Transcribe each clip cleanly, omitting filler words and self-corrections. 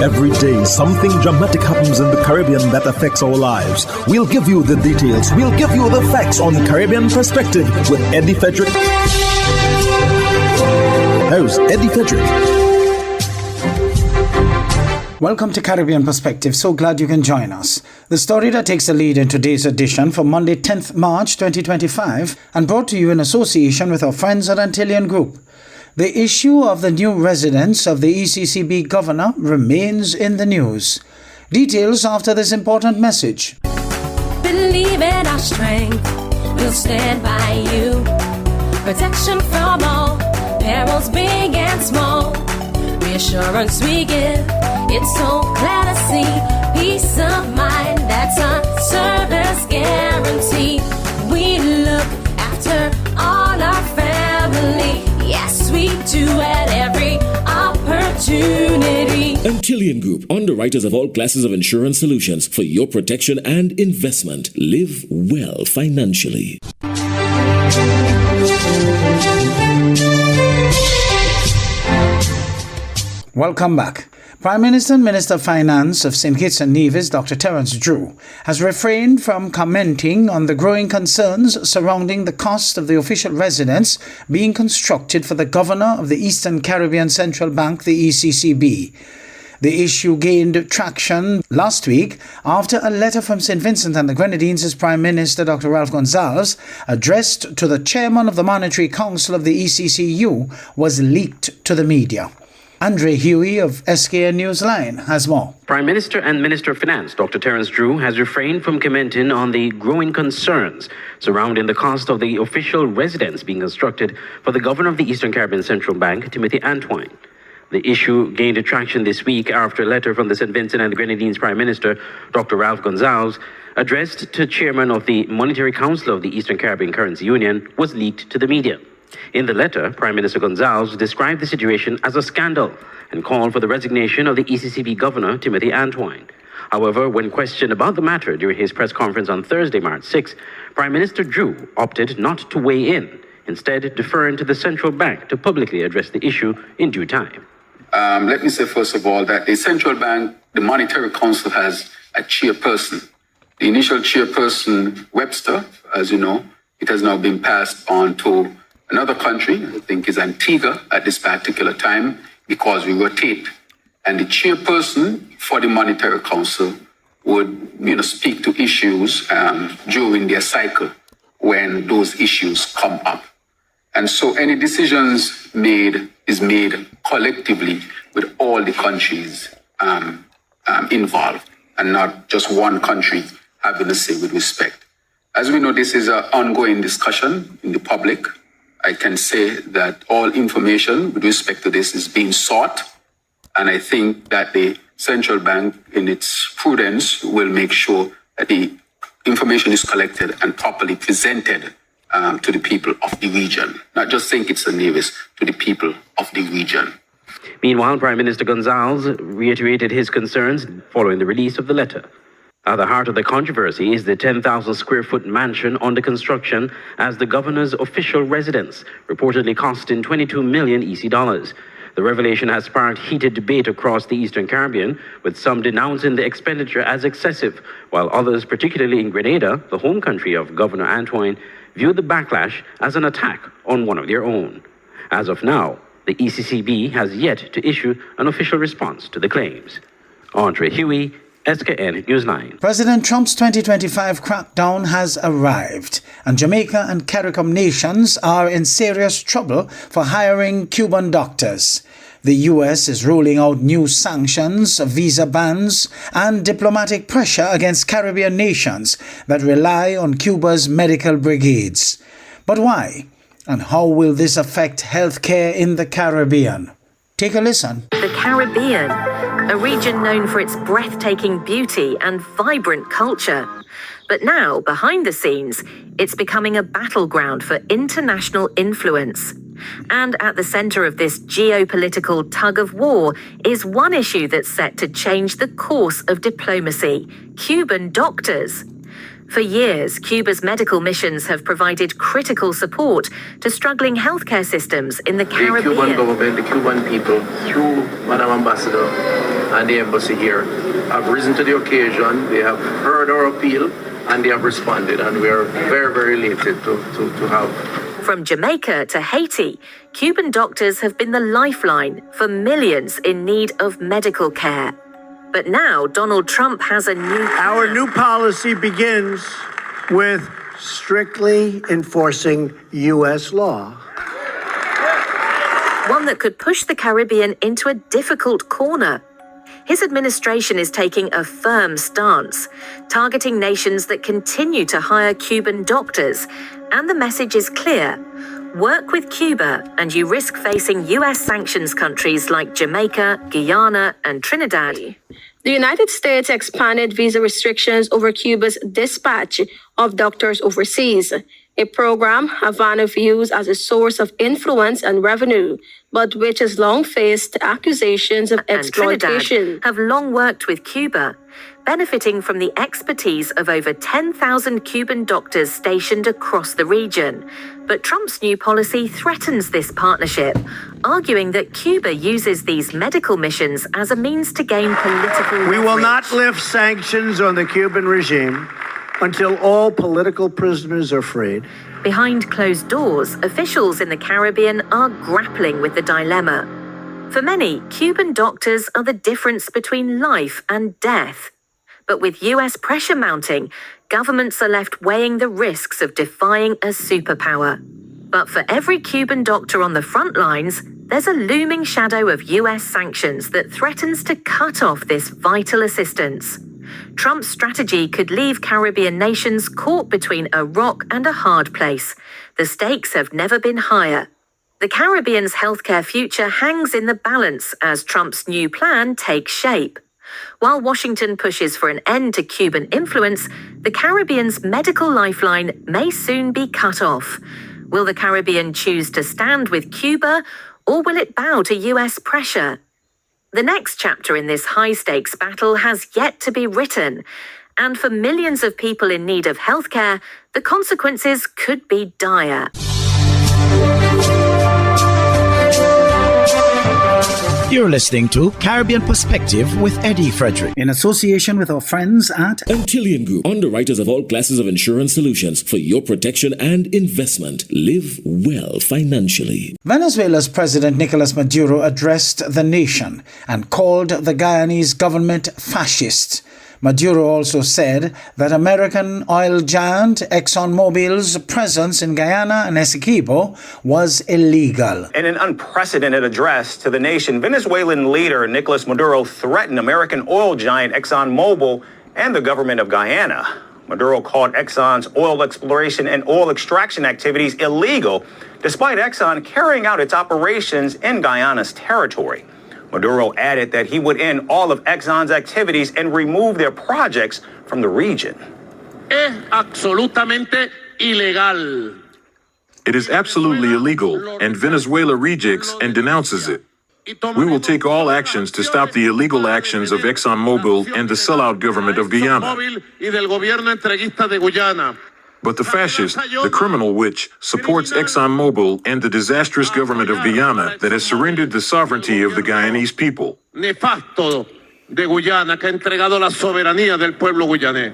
Every day, something dramatic happens in the Caribbean that affects our lives. We'll give you the details. We'll give you the facts on Caribbean Perspective with Eddie Frederick. Host Eddie Frederick. Welcome to Caribbean Perspective. So glad you can join us. The story that takes the lead in today's edition for Monday, 10th March 2025, and brought to you in association with our friends at Antillean Group. The issue of the new residence of the ECCB Governor remains in the news. Details after this important message. Believe in our strength, we'll stand by you. Protection from all, perils big and small. Reassurance we give, it's so glad to see. Peace of mind, that's our service guarantee. We look after all our family. Yes, we do at every opportunity. Antillean Group, underwriters of all classes of insurance solutions for your protection and investment. Live well financially. Welcome back. Prime Minister and Minister of Finance of St. Kitts and Nevis, Dr. Terence Drew, has refrained from commenting on the growing concerns surrounding the cost of the official residence being constructed for the Governor of the Eastern Caribbean Central Bank, the ECCB. The issue gained traction last week after a letter from St. Vincent and the Grenadines' Prime Minister, Dr. Ralph Gonsalves, addressed to the chairman of the Monetary Council of the ECCU, was leaked to the media. Andre Huey of SKN Newsline has more. Prime Minister and Minister of Finance, Dr. Terence Drew, has refrained from commenting on the growing concerns surrounding the cost of the official residence being constructed for the Governor of the Eastern Caribbean Central Bank, Timothy Antoine. The issue gained traction this week after a letter from the St. Vincent and the Grenadines Prime Minister, Dr. Ralph Gonsalves, addressed to Chairman of the Monetary Council of the Eastern Caribbean Currency Union, was leaked to the media. In the letter, Prime Minister Gonsalves described the situation as a scandal and called for the resignation of the ECCB Governor, Timothy Antoine. However, when questioned about the matter during his press conference on Thursday, March 6, Prime Minister Drew opted not to weigh in, instead deferring to the central bank to publicly address the issue in due time. Let me say, first of all, that the central bank, the Monetary Council, has a chairperson. The initial chairperson, Webster, as you know, it has now been passed on to another country, I think is Antigua at this particular time, because we rotate. And the chairperson for the Monetary Council would, speak to issues during their cycle when those issues come up. And so any decisions made is made collectively with all the countries involved, and not just one country having a say with respect. As we know, this is an ongoing discussion in the public. I can say that all information with respect to this is being sought, and I think that the central bank, in its prudence, will make sure that the information is collected and properly presented to the people of the region, not just St. Kitts and Nevis, to the people of the region. Meanwhile, Prime Minister Gonsalves reiterated his concerns following the release of the letter. At the heart of the controversy is the 10,000 square foot mansion under construction as the governor's official residence, reportedly costing 22 million EC dollars. The revelation has sparked heated debate across the Eastern Caribbean, with some denouncing the expenditure as excessive, while others, particularly in Grenada, the home country of Governor Antoine, view the backlash as an attack on one of their own. As of now, the ECCB has yet to issue an official response to the claims. Andre Huey, SKN Newsline. President Trump's 2025 crackdown has arrived, and Jamaica and CARICOM nations are in serious trouble for hiring Cuban doctors. The U.S. is rolling out new sanctions, visa bans, and diplomatic pressure against Caribbean nations that rely on Cuba's medical brigades. But why? And how will this affect healthcare in the Caribbean? Take a listen. The Caribbean, a region known for its breathtaking beauty and vibrant culture. But now, behind the scenes, it's becoming a battleground for international influence. And at the center of this geopolitical tug of war is one issue that's set to change the course of diplomacy: Cuban doctors. For years, Cuba's medical missions have provided critical support to struggling healthcare systems in the Caribbean. The Cuban government, the Cuban people, through Madam Ambassador and the embassy here, have risen to the occasion. They have heard our appeal and they have responded, and we are very, very elated to have. From Jamaica to Haiti, Cuban doctors have been the lifeline for millions in need of medical care. But now Donald Trump has a new plan. Our new policy begins with strictly enforcing U.S. law. One that could push the Caribbean into a difficult corner. His administration is taking a firm stance, targeting nations that continue to hire Cuban doctors. And the message is clear. Work with Cuba and you risk facing U.S. sanctions countries like Jamaica, Guyana, and Trinidad. The United States expanded visa restrictions over Cuba's dispatch of doctors overseas, a program Havana views as a source of influence and revenue, but which has long faced accusations of exploitation. And Trinidad have long worked with Cuba, benefiting from the expertise of over 10,000 Cuban doctors stationed across the region. But Trump's new policy threatens this partnership, arguing that Cuba uses these medical missions as a means to gain political leverage. We will not lift sanctions on the Cuban regime until all political prisoners are freed. Behind closed doors, officials in the Caribbean are grappling with the dilemma. For many, Cuban doctors are the difference between life and death. But with US pressure mounting, governments are left weighing the risks of defying a superpower. But for every Cuban doctor on the front lines, there's a looming shadow of US sanctions that threatens to cut off this vital assistance. Trump's strategy could leave Caribbean nations caught between a rock and a hard place. The stakes have never been higher. The Caribbean's healthcare future hangs in the balance as Trump's new plan takes shape. While Washington pushes for an end to Cuban influence, the Caribbean's medical lifeline may soon be cut off. Will the Caribbean choose to stand with Cuba, or will it bow to US pressure? The next chapter in this high-stakes battle has yet to be written, and for millions of people in need of healthcare, the consequences could be dire. You're listening to Caribbean Perspective with Eddie Frederick, in association with our friends at Antillian Group, underwriters of all classes of insurance solutions for your protection and investment. Live well financially. Venezuela's President Nicolas Maduro addressed the nation and called the Guyanese government fascist. Maduro also said that American oil giant ExxonMobil's presence in Guyana and Essequibo was illegal. In an unprecedented address to the nation, Venezuelan leader Nicolas Maduro threatened American oil giant ExxonMobil and the government of Guyana. Maduro called Exxon's oil exploration and oil extraction activities illegal, despite Exxon carrying out its operations in Guyana's territory. Maduro added that he would end all of Exxon's activities and remove their projects from the region. Es absolutamente ilegal. It is absolutely illegal, and Venezuela rejects and denounces it. We will take all actions to stop the illegal actions of ExxonMobil and the sellout government of Guyana. But the fascist, the criminal which supports ExxonMobil and the disastrous government of Guyana that has surrendered the sovereignty of the Guyanese people. Nefasto de Guyana que ha entregado la soberanía del pueblo guyanés.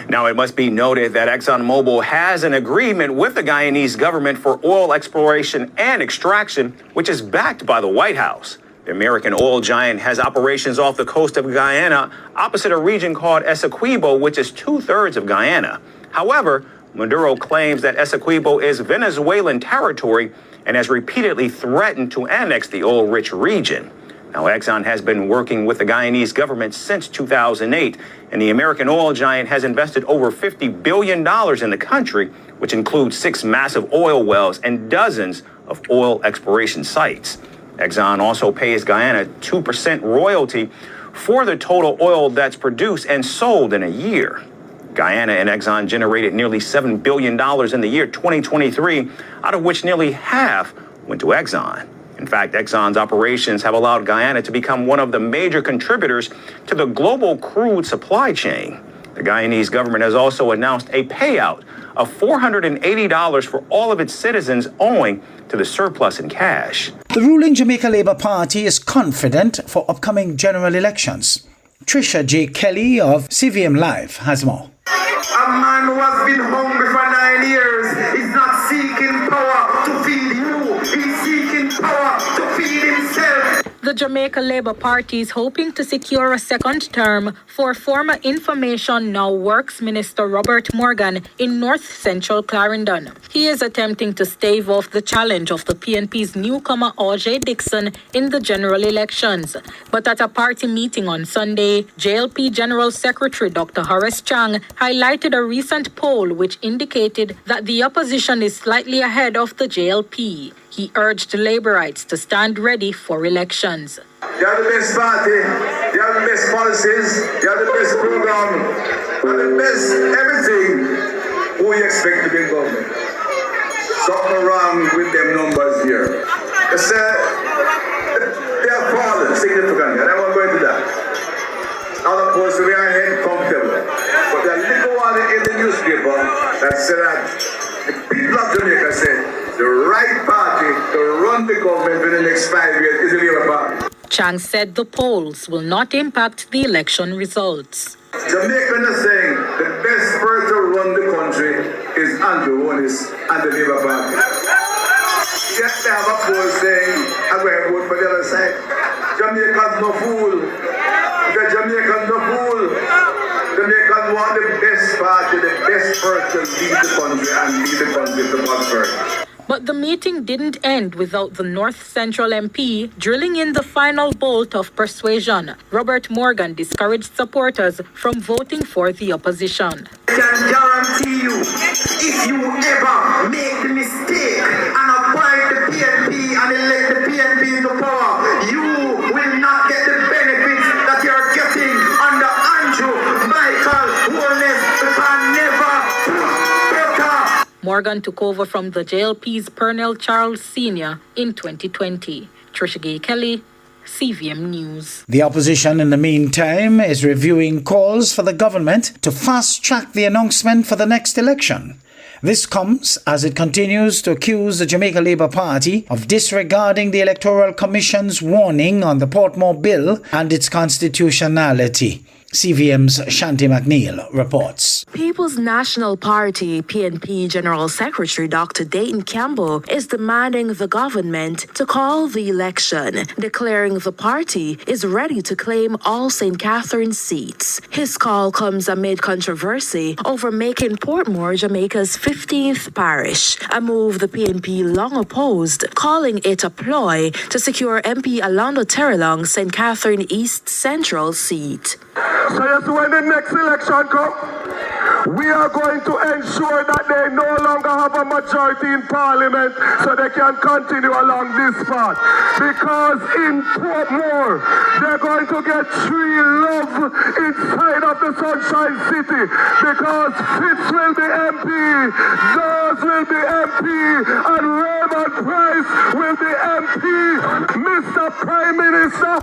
Now, it must be noted that ExxonMobil has an agreement with the Guyanese government for oil exploration and extraction, which is backed by the White House. The American oil giant has operations off the coast of Guyana, opposite a region called Essequibo, which is 2/3 of Guyana. However, Maduro claims that Essequibo is Venezuelan territory and has repeatedly threatened to annex the oil-rich region. Now, Exxon has been working with the Guyanese government since 2008, and the American oil giant has invested over $50 billion in the country, which includes 6 massive oil wells and dozens of oil exploration sites. Exxon also pays Guyana 2% royalty for the total oil that's produced and sold in a year. Guyana and Exxon generated nearly $7 billion in the year 2023, out of which nearly half went to Exxon. In fact, Exxon's operations have allowed Guyana to become one of the major contributors to the global crude supply chain. The Guyanese government has also announced a payout of $480 for all of its citizens owing to the surplus in cash. The ruling Jamaica Labour Party is confident for upcoming general elections. Trisha J. Kelly of CVM Live has more. A man who has been hungry for 9 years is not seeking power to feed you. He's seeking power to feed himself. The Jamaica Labour Party is hoping to secure a second term for former Information Now Works Minister Robert Morgan in North Central Clarendon. He is attempting to stave off the challenge of the PNP's newcomer R.J. Dixon in the general elections. But at a party meeting on Sunday, JLP General Secretary Dr. Horace Chang highlighted a recent poll which indicated that the opposition is slightly ahead of the JLP. He urged Labourites to stand ready for elections. You have the best party, you have the best policies, you have the best program, you have the best everything. Who you expect to be in government? Something wrong with them numbers here. They say they are fallen significantly, and I won't go into that. Other posts, we are ahead comfortable. But there are little one in the newspaper that said that the people of Jamaica said the right party to run the government for the next 5 years is the Labour Party. Chang said the polls will not impact the election results. Jamaicans are saying the best person to run the country is Andrew Holness and the Labour Party. Yet they have a poll saying, I'm going to vote for the other side. Jamaicans no fool. The Jamaicans no fool. Jamaicans want the best party, the best person to lead the country and lead the country to prosperity. But the meeting didn't end without the North Central MP drilling in the final bolt of persuasion. Robert Morgan discouraged supporters from voting for the opposition. I can guarantee you, if you ever make the mistake and appoint the PNP and elect the PNP into power, you will not get the benefits that you're getting under Andrew, Michael, Holness, because never better. Morgan took over from the JLP's Pernell Charles Sr. in 2020. Trisha Gay Kelly, CVM News. The opposition, in the meantime, is reviewing calls for the government to fast-track the announcement for the next election. This comes as it continues to accuse the Jamaica Labour Party of disregarding the Electoral Commission's warning on the Portmore Bill and its constitutionality. CVM's Shanti McNeil reports. People's National Party PNP General Secretary Dr. Dayton Campbell is demanding the government to call the election, declaring the party is ready to claim all St. Catharines seats. His call comes amid controversy over making Portmore Jamaica's 15th parish, a move the PNP long opposed, calling it a ploy to secure MP Alondo Terrelong's St. Catherine East Central seat. So yes, when the next election comes, we are going to ensure that they no longer have a majority in Parliament so they can continue along this path. Because in Portmore, they're going to get tree love inside of the Sunshine City. Because Fitz will be MP, Dawes will be MP, and Raymond Price will be MP. Mr. Prime Minister,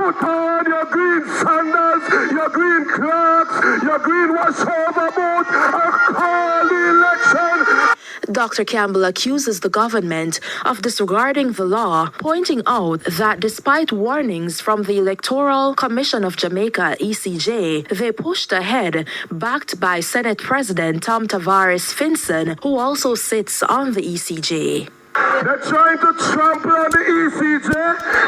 put on your green sandals, your green clocks, your green washover boot, and call the election. Dr. Campbell accuses the government of disregarding the law, pointing out that despite warnings from the Electoral Commission of Jamaica, ECJ, they pushed ahead, backed by Senate President Tom Tavares Finson, who also sits on the ECJ. They're trying to trample on the ECJ.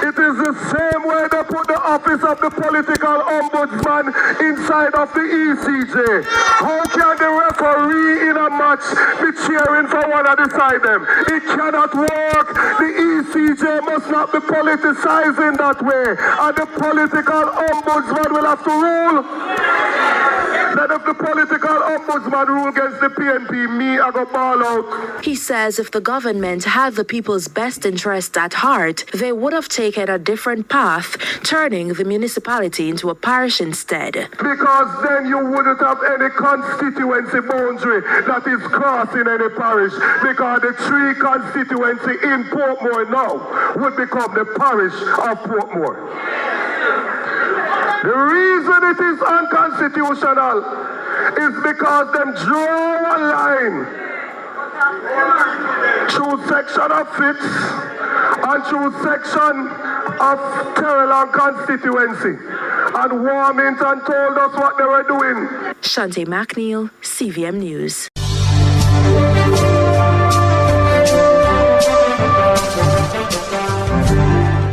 It is the same way they put the office of the political ombudsman inside of the ECJ. How can the referee in a match be cheering for one and decide them? It cannot work. The ECJ must not be politicizing that way. And the political ombudsman will have to rule. That if the political ombudsman rule against the PNP, me, I go ball out. He says if the government had the people's best interest at heart, they would have taken a different path, turning the municipality into a parish instead. Because then you wouldn't have any constituency boundary that is crossing any parish. Because the three constituency in Portmore now would become the parish of Portmore. The reason it is unconstitutional is because them draw a line through section of Fitz and through section of Caroline constituency and Warmington told us what they were doing. Shante McNeil, CVM News.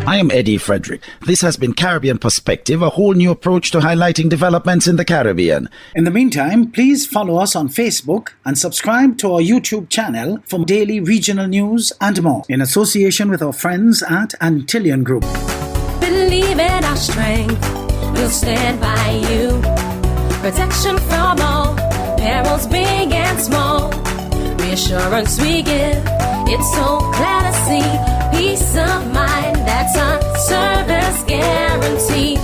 I am Eddie Frederick. This has been Caribbean Perspective, a whole new approach to highlighting developments in the Caribbean. In the meantime, please follow us on Facebook and subscribe to our YouTube channel for daily regional news and more, in association with our friends at Antillian Group. Believe in our strength, we'll stand by you. Protection from all perils, big and small. Reassurance we give, it's so clear to see. Peace of mind, that's our service guarantee.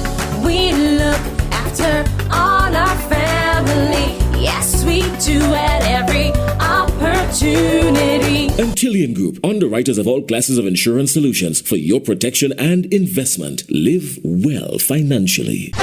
We look after all our family. Yes, we do at every opportunity. Antillian Group, underwriters of all classes of insurance solutions for your protection and investment. Live well financially.